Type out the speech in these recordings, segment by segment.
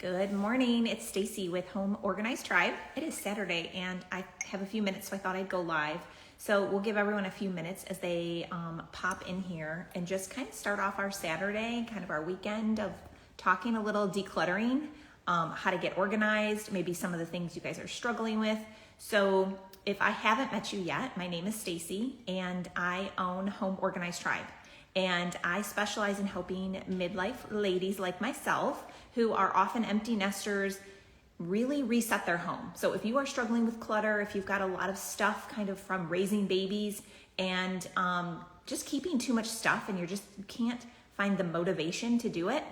Good morning, it's Stacy with Home Organized Tribe. It is Saturday and I have a few minutes, so I thought I'd go live. So we'll give everyone a few minutes as they pop in here and just kind of start off our Saturday, kind of our weekend of talking a little decluttering, how to get organized, maybe some of the things you guys are struggling with. So if I haven't met you yet, my name is Stacy and I own Home Organized Tribe. And I specialize in helping midlife ladies like myself who are often empty nesters really reset their home. So if you are struggling with clutter, if you've got a lot of stuff kind of from raising babies and just keeping too much stuff and you can't find the motivation to do it,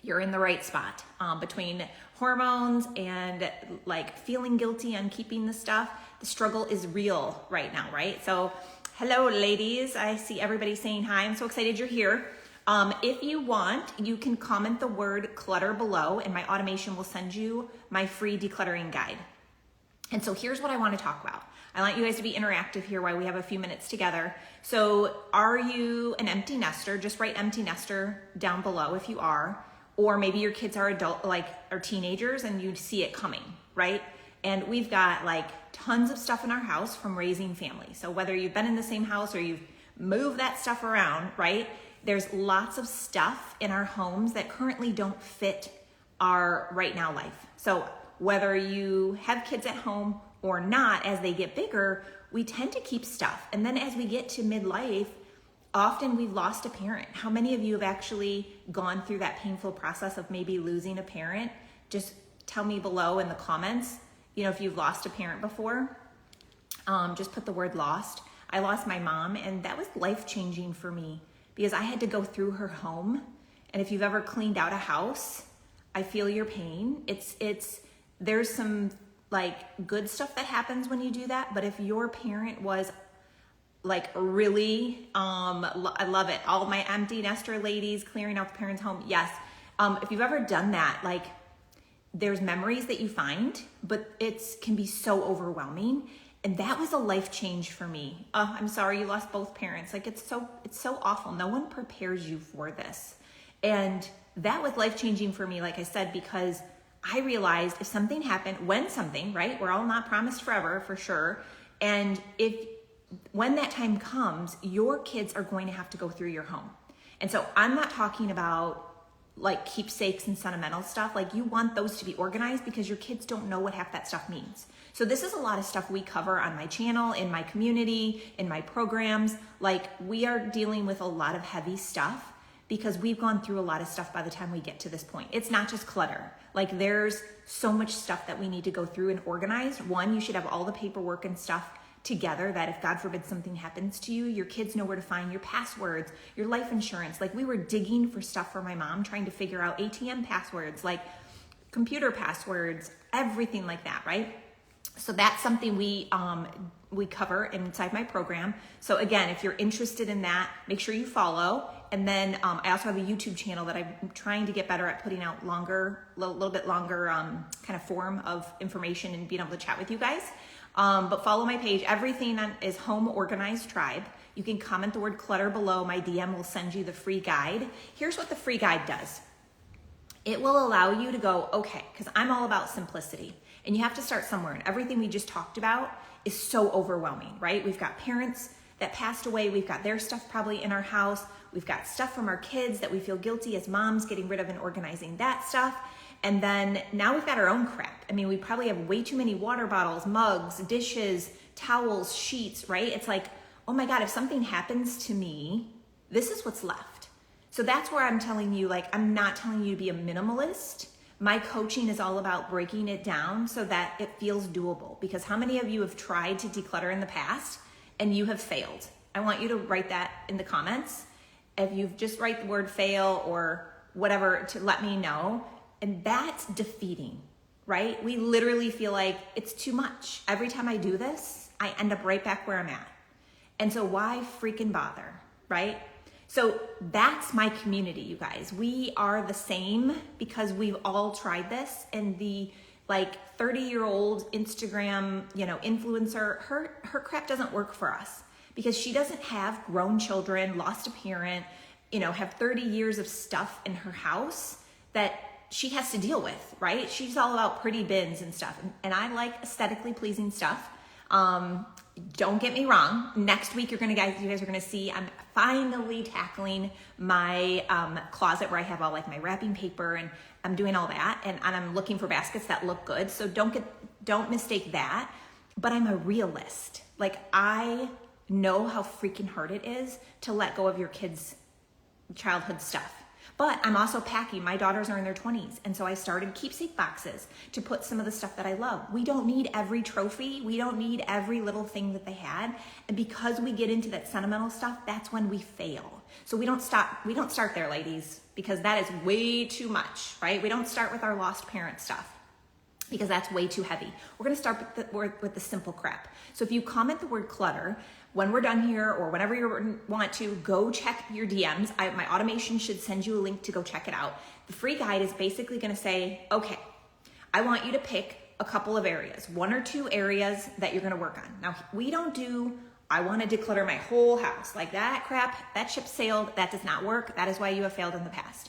you're in the right spot. Between hormones and like feeling guilty on keeping the stuff, the struggle is real right now, right? So hello, ladies. I see everybody saying hi. I'm so excited you're here. If you want, you can comment the word clutter below and my automation will send you my free decluttering guide. And so here's what I want to talk about. I want you guys to be interactive here while we have a few minutes together. So are you an empty nester? Just write empty nester down below if you are. Or maybe your kids are are teenagers and you see it coming, right? And we've got like tons of stuff in our house from raising family. So whether you've been in the same house or you've moved that stuff around, right? There's lots of stuff in our homes that currently don't fit our right now life. So whether you have kids at home or not, as they get bigger, we tend to keep stuff. And then as we get to midlife, often we've lost a parent. How many of you have actually gone through that painful process of maybe losing a parent? Just tell me below in the comments, if you've lost a parent before. Just put the word lost. I lost my mom and that was life-changing for me because I had to go through her home. And if you've ever cleaned out a house, I feel your pain. There's some like good stuff that happens when you do that. But if your parent was like really, I love it. All my empty nester ladies clearing out the parents' home. Yes. If you've ever done that, like there's memories that you find, but it can be so overwhelming. And that was a life change for me. I'm sorry you lost both parents. Like it's so awful. No one prepares you for this. And that was life changing for me, like I said, because I realized if something happened, right? We're all not promised forever for sure. And when that time comes, your kids are going to have to go through your home. And so I'm not talking about like keepsakes and sentimental stuff. Like you want those to be organized because your kids don't know what half that stuff means. So this is a lot of stuff we cover on my channel, in my community, in my programs. Like we are dealing with a lot of heavy stuff because we've gone through a lot of stuff by the time we get to this point. It's not just clutter. Like there's so much stuff that we need to go through and organize. One, you should have all the paperwork and stuff together that if God forbid something happens to you, your kids know where to find your passwords, your life insurance. Like we were digging for stuff for my mom, trying to figure out ATM passwords, like computer passwords, everything like that, right? So that's something we cover inside my program. So again, if you're interested in that, make sure you follow. And then I also have a YouTube channel that I'm trying to get better at putting out little bit longer kind of form of information and being able to chat with you guys. But follow my page. Everything is Home Organized Tribe. You can comment the word clutter below. My DM will send you the free guide. Here's what the free guide does. It will allow you to go, okay, because I'm all about simplicity. And you have to start somewhere. And everything we just talked about is so overwhelming, right? We've got parents that passed away. We've got their stuff probably in our house. We've got stuff from our kids that we feel guilty as moms getting rid of and organizing that stuff. And then now we've got our own crap. I mean, we probably have way too many water bottles, mugs, dishes, towels, sheets, right? It's like, oh my God, if something happens to me, this is what's left. So that's where I'm telling you, like, I'm not telling you to be a minimalist. My coaching is all about breaking it down so that it feels doable. Because how many of you have tried to declutter in the past and you have failed? I want you to write that in the comments. If you've just write the word fail or whatever to let me know. And that's defeating, right? We literally feel like it's too much. Every time I do this, I end up right back where I'm at. And so why freaking bother, right? So that's my community, you guys. We are the same because we've all tried this. And the 30-year-old Instagram, influencer, her crap doesn't work for us because she doesn't have grown children, lost a parent, have 30 years of stuff in her house that she has to deal with, right? She's all about pretty bins and stuff. And I like aesthetically pleasing stuff. Don't get me wrong. Next week, you guys are gonna see I'm finally tackling my closet where I have all like my wrapping paper, and I'm doing all that, and I'm looking for baskets that look good. So don't mistake that. But I'm a realist. Like, I know how freaking hard it is to let go of your kids' childhood stuff. But I'm also packing. My daughters are in their 20s. And so I started keepsake boxes to put some of the stuff that I love. We don't need every trophy. We don't need every little thing that they had. And because we get into that sentimental stuff, that's when we fail. So we don't start there, ladies, because that is way too much, right? We don't start with our lost parent stuff, because that's way too heavy. We're gonna start with the simple crap. So if you comment the word clutter, when we're done here or whenever you want to, go check your DMs. My automation should send you a link to go check it out. The free guide is basically gonna say, okay, I want you to pick a couple of areas, 1 or 2 areas that you're gonna work on. Now, we don't do, I wanna declutter my whole house. Like, that crap, that ship sailed, that does not work. That is why you have failed in the past.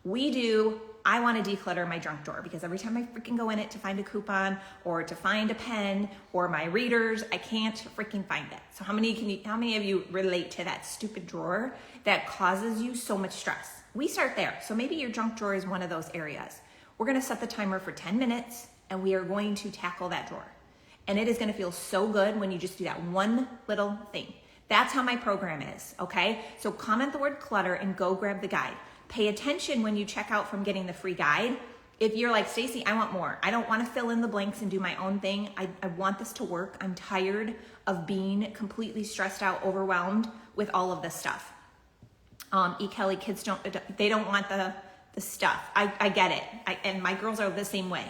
We do, I want to declutter my junk drawer, because every time I freaking go in it to find a coupon or to find a pen or my readers, I can't freaking find it. So how many of you relate to that stupid drawer that causes you so much stress? We start there. So maybe your junk drawer is one of those areas. We're going to set the timer for 10 minutes and we are going to tackle that drawer. And it is going to feel so good when you just do that one little thing. That's how my program is, okay? So comment the word clutter and go grab the guide. Pay attention when you check out from getting the free guide. If you're like, Stacy, I want more. I don't want to fill in the blanks and do my own thing. I want this to work. I'm tired of being completely stressed out, overwhelmed with all of this stuff. Kelly, kids don't want the stuff. I get it. And my girls are the same way.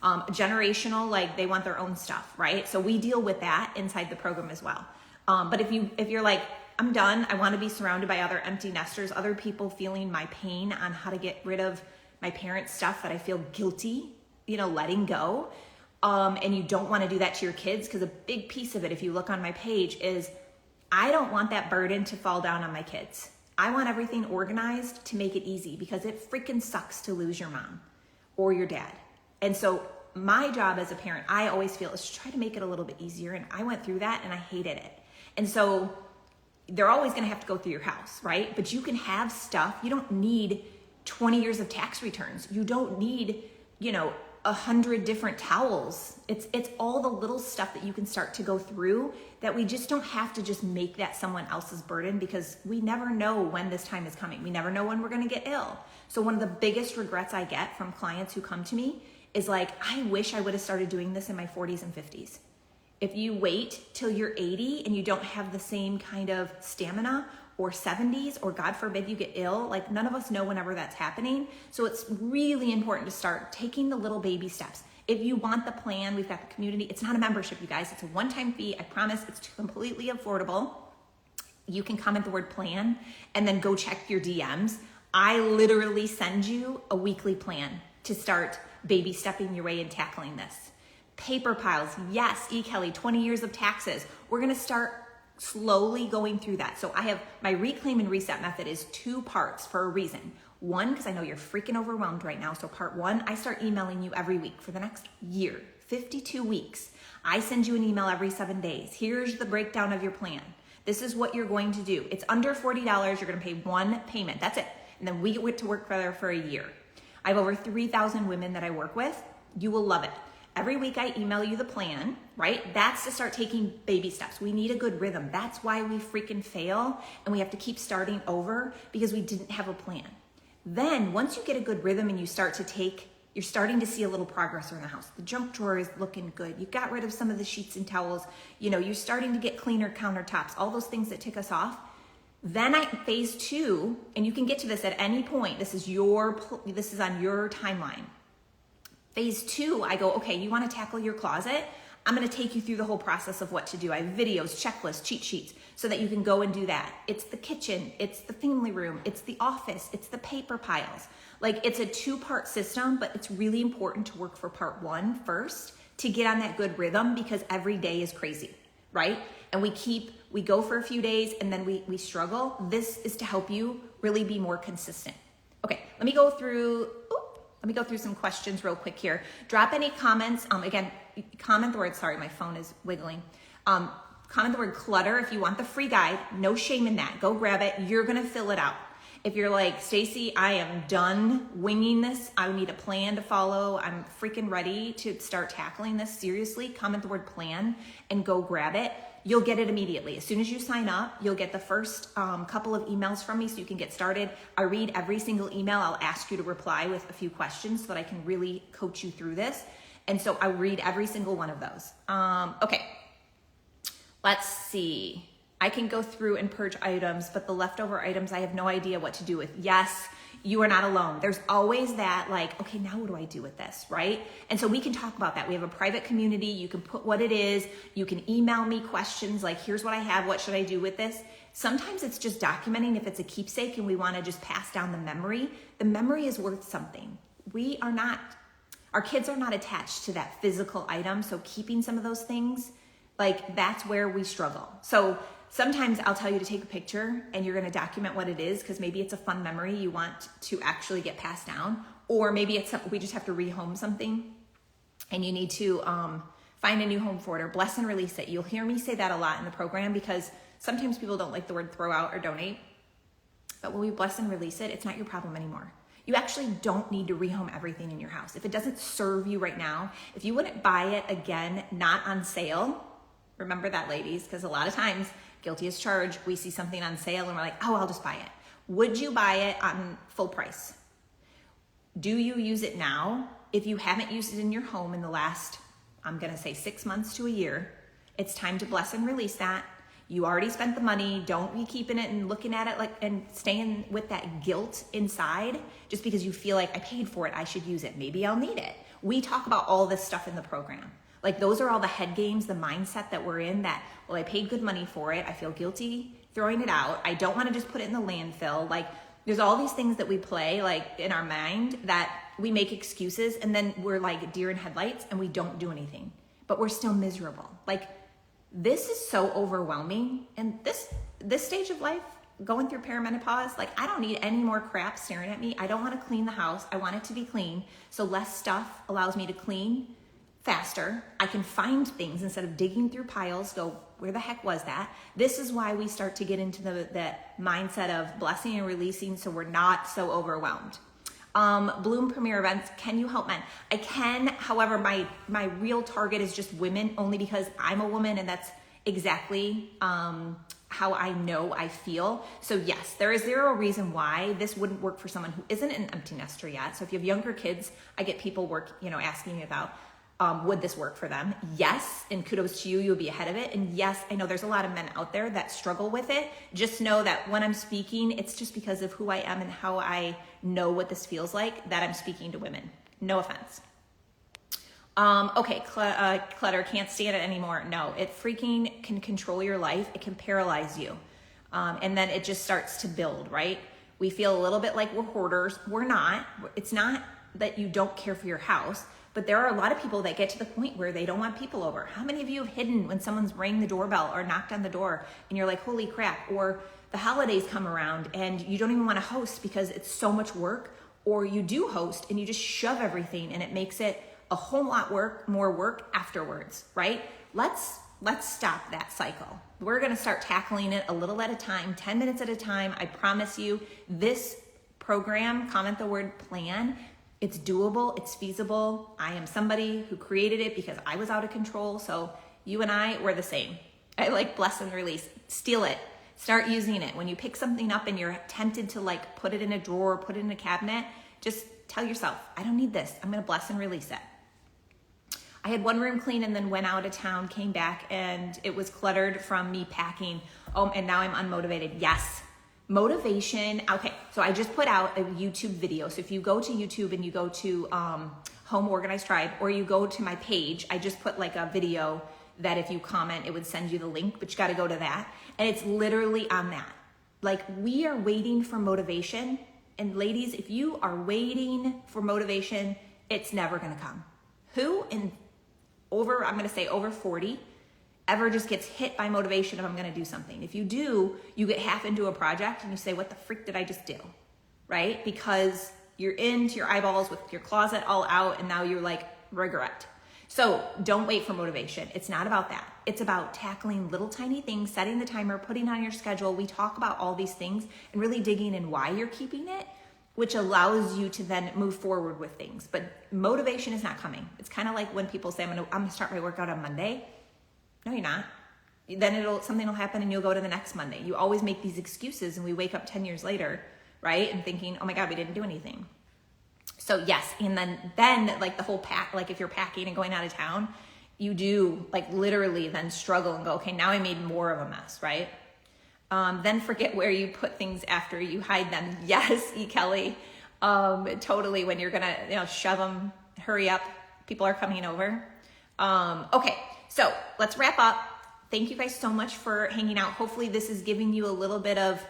Generational, like, they want their own stuff, right? So we deal with that inside the program as well. But if you're like, I'm done, I want to be surrounded by other empty nesters, other people feeling my pain on how to get rid of my parents' stuff that I feel guilty, letting go. And you don't want to do that to your kids, because a big piece of it, if you look on my page, is I don't want that burden to fall down on my kids. I want everything organized to make it easy, because it freaking sucks to lose your mom or your dad. And so my job as a parent, I always feel, is to try to make it a little bit easier. And I went through that and I hated it. And so they're always going to have to go through your house, right? But you can have stuff. You don't need 20 years of tax returns. You don't need, 100 different towels. It's all the little stuff that you can start to go through, that we just don't have to just make that someone else's burden, because we never know when this time is coming. We never know when we're going to get ill. So one of the biggest regrets I get from clients who come to me is like, I wish I would have started doing this in my 40s and 50s. If you wait till you're 80 and you don't have the same kind of stamina, or 70s, or God forbid you get ill, like, none of us know whenever that's happening. So it's really important to start taking the little baby steps. If you want the plan, we've got the community. It's not a membership, you guys. It's a one-time fee. I promise it's completely affordable. You can comment the word plan and then go check your DMs. I literally send you a weekly plan to start baby stepping your way and tackling this. Paper piles, yes, Kelly, 20 years of taxes. We're gonna start slowly going through that. So I have my reclaim and reset method is 2 parts for a reason. 1, because I know you're freaking overwhelmed right now. So part 1, I start emailing you every week for the next year, 52 weeks. I send you an email every 7 days. Here's the breakdown of your plan. This is what you're going to do. It's under $40. You're gonna pay 1 payment, that's it. And then we get to work together for a year. I have over 3,000 women that I work with. You will love it. Every week I email you the plan, right? That's to start taking baby steps. We need a good rhythm. That's why we freaking fail and we have to keep starting over, because we didn't have a plan. Then once you get a good rhythm and you start to you're starting to see a little progress around the house. The junk drawer is looking good. You got rid of some of the sheets and towels. You're starting to get cleaner countertops, all those things that tick us off. Then phase 2, and you can get to this at any point. This is on your timeline. Phase 2, I go, okay, you want to tackle your closet? I'm going to take you through the whole process of what to do. I have videos, checklists, cheat sheets, so that you can go and do that. It's the kitchen, it's the family room, it's the office, it's the paper piles. Like, it's a 2-part system, but it's really important to work for part 1 first to get on that good rhythm, because every day is crazy, right? And we go for a few days and then we struggle. This is to help you really be more consistent. Okay, let me go through, Let me go through some questions real quick here. Drop any comments. Again, comment the word, sorry, my phone is wiggling. Comment the word clutter if you want the free guide. No shame in that. Go grab it. You're going to fill it out. If you're like, Stacy, I am done winging this. I need a plan to follow. I'm freaking ready to start tackling this seriously. Comment the word plan and go grab it. You'll get it immediately. As soon as you sign up, you'll get the first couple of emails from me so you can get started. I read every single email. I'll ask you to reply with a few questions so that I can really coach you through this. And so I read every single one of those. Okay, let's see. I can go through and purge items, but the leftover items, I have no idea what to do with. Yes, you are not alone. There's always that like, okay, now what do I do with this, right? And so we can talk about that. We have a private community. You can put what it is. You can email me questions like, here's what I have. What should I do with this? Sometimes it's just documenting if it's a keepsake and we want to just pass down the memory. The memory is worth something. Our kids are not attached to that physical item. So keeping some of those things, like that's where we struggle. So sometimes I'll tell you to take a picture and you're going to document what it is because maybe it's a fun memory you want to actually get passed down, or maybe it's something we just have to rehome something and you need to find a new home for it or bless and release it. You'll hear me say that a lot in the program because sometimes people don't like the word throw out or donate, but when we bless and release it, it's not your problem anymore. You actually don't need to rehome everything in your house. If it doesn't serve you right now, if you wouldn't buy it again, not on sale, remember that, ladies, because a lot of times, guilty as charged, we see something on sale and we're like, oh, I'll just buy it. Would you buy it on full price? Do you use it now? If you haven't used it in your home in the last, I'm going to say 6 months to a year, it's time to bless and release that. You already spent the money. Don't be keeping it and looking at it like and staying with that guilt inside just because you feel like I paid for it, I should use it. Maybe I'll need it. We talk about all this stuff in the program. Like those are all the head games, the mindset that we're in that, well, I paid good money for it. I feel guilty throwing it out. I don't want to just put it in the landfill. Like there's all these things that we play like in our mind that we make excuses and then we're like deer in headlights and we don't do anything, but we're still miserable. Like this is so overwhelming. And this stage of life, going through perimenopause, like I don't need any more crap staring at me. I don't want to clean the house. I want it to be clean. So less stuff allows me to clean faster. I can find things instead of digging through piles, go, where the heck was that? This is why we start to get into that mindset of blessing and releasing so we're not so overwhelmed. Bloom Premier Events, can you help men? I can, however, my real target is just women only because I'm a woman and that's exactly how I know I feel. So yes, there is zero reason why this wouldn't work for someone who isn't an empty nester yet. So if you have younger kids, I get people asking me about, would this work for them? Yes, and kudos to you, you'll be ahead of it. And yes, I know there's a lot of men out there that struggle with it. Just know that when I'm speaking, it's just because of who I am and how I know what this feels like that I'm speaking to women. No offense. Okay, clutter, can't stand it anymore. No, it freaking can control your life. It can paralyze you. And then it just starts to build, right? We feel a little bit like we're hoarders. We're not. It's not that you don't care for your house. But there are a lot of people that get to the point where they don't want people over. How many of you have hidden when someone's rang the doorbell or knocked on the door and you're like, holy crap, or the holidays come around and you don't even want to host because it's so much work, or you do host and you just shove everything and it makes it a whole lot more work afterwards, right? Let's stop that cycle. We're going to start tackling it a little at a time, 10 minutes at a time. I promise you this program, comment the word plan, it's doable, it's feasible. I am somebody who created it because I was out of control. So you and I, we're the same. I like bless and release. Steal it. Start using it. When you pick something up and you're tempted to like put it in a drawer, put it in a cabinet, just tell yourself, I don't need this. I'm going to bless and release it. I had one room clean and then went out of town, came back, and it was cluttered from me packing. Oh, and now I'm unmotivated. Yes. Motivation. Okay, so I just put out a YouTube video. So if you go to YouTube and you go to Home Organized Tribe, or you go to my page, I just put like a video that if you comment, it would send you the link, but you got to go to that. And it's literally on that. Like we are waiting for motivation. And ladies, if you are waiting for motivation, it's never going to come. Who in I'm going to say over 40, ever just gets hit by motivation if I'm going to do something? If you do, you get half into a project and you say, what the freak did I just do? Right? Because you're into your eyeballs with your closet all out, and now you're like, regret. So don't wait for motivation. It's not about that. It's about tackling little tiny things, setting the timer, putting on your schedule. We talk about all these things and really digging in why you're keeping it, which allows you to then move forward with things. But motivation is not coming. It's kind of like when people say, I'm gonna start my workout on Monday. No, you're not. Then something will happen and you'll go to the next Monday. You always make these excuses, and we wake up 10 years later, right? And thinking, oh my God, we didn't do anything. So yes, and then like the whole pack, like if you're packing and going out of town, you do like literally then struggle and go, okay, now I made more of a mess, right? Then forget where you put things after you hide them. Yes, E. Kelly, totally. When you're gonna, shove them, hurry up. People are coming over. Okay, so let's wrap up. Thank you guys so much for hanging out. Hopefully this is giving you a little bit of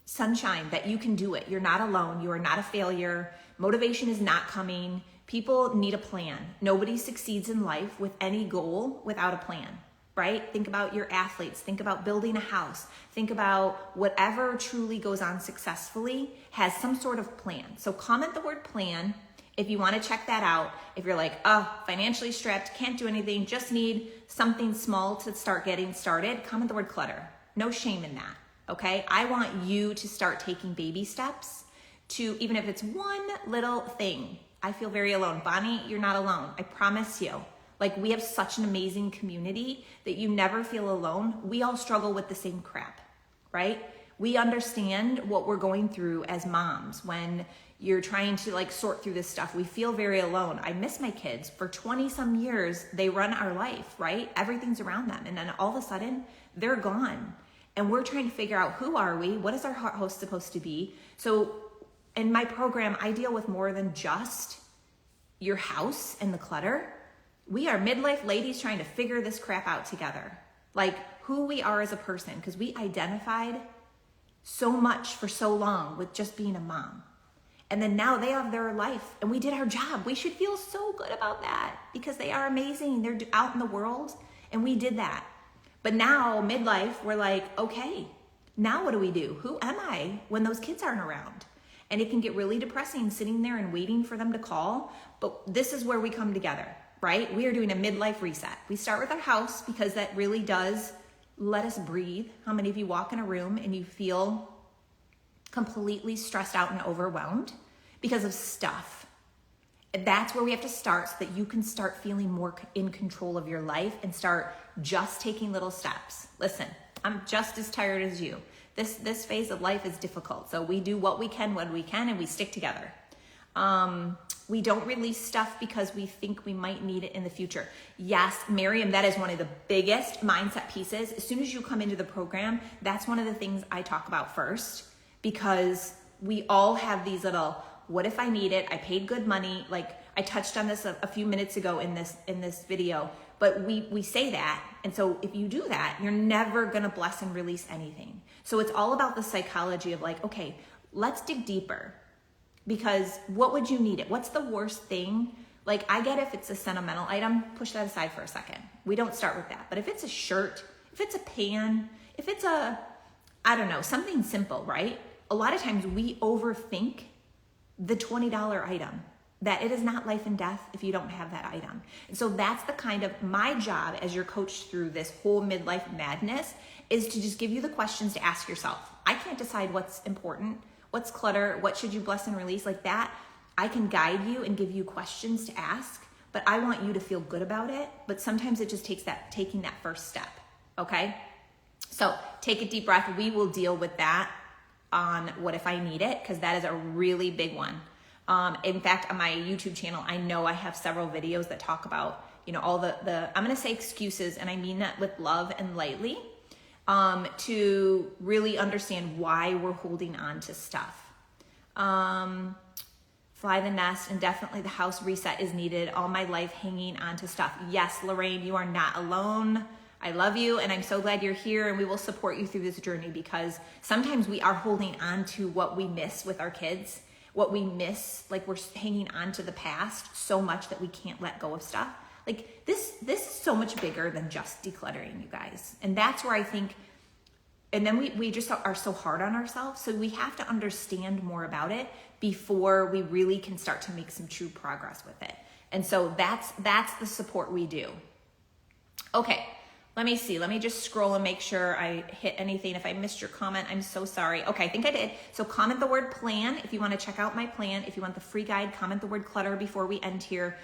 sunshine that you can do it. You're not alone. You are not a failure. Motivation is not coming. People need a plan. Nobody succeeds in life with any goal without a plan, right? Think about your athletes. Think about building a house. Think about whatever truly goes on successfully has some sort of plan. So comment the word plan if you want to check that out. If you're like, financially strapped, can't do anything, just need something small to start getting started, comment the word clutter. No shame in that. Okay, I want you to start taking baby steps to, even if it's one little thing. I feel very alone. Bonnie, you're not alone. I promise you. Like, we have such an amazing community that you never feel alone. We all struggle with the same crap, right? We understand what we're going through as moms when you're trying to like sort through this stuff. We feel very alone. I miss my kids. For 20 some years, they run our life, right? Everything's around them. And then all of a sudden, they're gone. And we're trying to figure out, who are we? What is our host supposed to be? So in my program, I deal with more than just your house and the clutter. We are midlife ladies trying to figure this crap out together. Like who we are as a person, because we identified so much for so long with just being a mom. And then now they have their life and we did our job. We should feel so good about that because they are amazing. They're out in the world and we did that. But now, midlife, we're like, okay, now what do we do? Who am I when those kids aren't around? And it can get really depressing sitting there and waiting for them to call. But this is where we come together, right? We are doing a midlife reset. We start with our house because that really does let us breathe. How many of you walk in a room and you feel completely stressed out and overwhelmed because of stuff? That's where we have to start so that you can start feeling more in control of your life and start just taking little steps. Listen, I'm just as tired as you. This phase of life is difficult. So we do what we can when we can and we stick together. We don't release stuff because we think we might need it in the future. Yes, Miriam, that is one of the biggest mindset pieces. As soon as you come into the program, that's one of the things I talk about first, because we all have these little, what if I need it? I paid good money. Like I touched on this a few minutes ago in this video, but we say that. And so if you do that, you're never gonna bless and release anything. So it's all about the psychology of like, okay, let's dig deeper, because what would you need it? What's the worst thing? Like I get if it's a sentimental item, push that aside for a second. We don't start with that. But if it's a shirt, if it's a pan, if it's I don't know, something simple, right? A lot of times we overthink the $20 item, that it is not life and death if you don't have that item. And so that's the kind of my job as your coach through this whole midlife madness, is to just give you the questions to ask yourself. I can't decide what's important, what's clutter, what should you bless and release, like that. I can guide you and give you questions to ask, but I want you to feel good about it. But sometimes it just takes taking that first step, okay? So take a deep breath. We will deal with that on what if I need it, because that is a really big one. In fact, on my YouTube channel, I know I have several videos that talk about, all the I'm going to say excuses, and I mean that with love and lightly, to really understand why we're holding on to stuff. Fly the nest, and definitely the house reset is needed. All my life hanging on to stuff. Yes, Lorraine, you are not alone. I love you, and I'm so glad you're here, and we will support you through this journey, because sometimes we are holding on to what we miss with our kids, what we miss, like we're hanging on to the past so much that we can't let go of stuff. Like this is so much bigger than just decluttering, you guys. And that's where I think and then we just are so hard on ourselves. So we have to understand more about it before we really can start to make some true progress with it. And so that's the support we do. Okay, let me see. Let me just scroll and make sure I hit anything. If I missed your comment, I'm so sorry. Okay, I think I did. So comment the word plan if you want to check out my plan. If you want the free guide, comment the word clutter before we end here.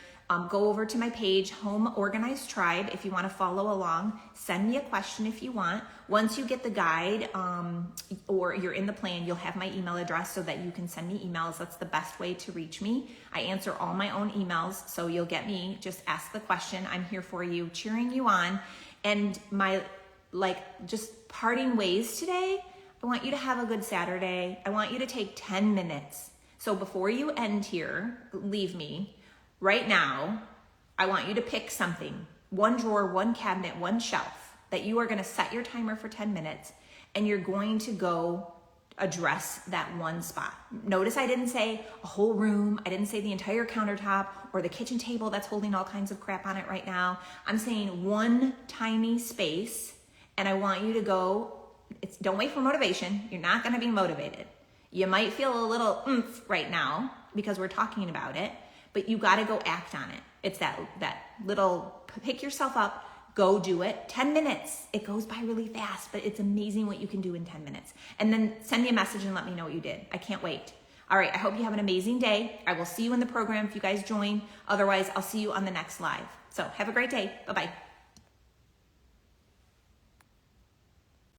Go over to my page, Home Organized Tribe, if you want to follow along. Send me a question if you want. Once you get the guide or you're in the plan, you'll have my email address so that you can send me emails. That's the best way to reach me. I answer all my own emails, so you'll get me. Just ask the question. I'm here for you, cheering you on. And my just parting ways today, I want you to have a good Saturday. I want you to take 10 minutes. So before you end here, leave me. Right now, I want you to pick something, one drawer, one cabinet, one shelf, that you are going to set your timer for 10 minutes and you're going to go address that one spot. Notice I didn't say a whole room. I didn't say the entire countertop or the kitchen table that's holding all kinds of crap on it right now. I'm saying one tiny space, and I want you to go. Don't wait for motivation. You're not going to be motivated. You might feel a little oomph right now because we're talking about it, but you got to go act on it. It's that little pick yourself up, go do it. 10 minutes. It goes by really fast, but it's amazing what you can do in 10 minutes. And then send me a message and let me know what you did. I can't wait. All right. I hope you have an amazing day. I will see you in the program if you guys join. Otherwise, I'll see you on the next live. So have a great day. Bye-bye.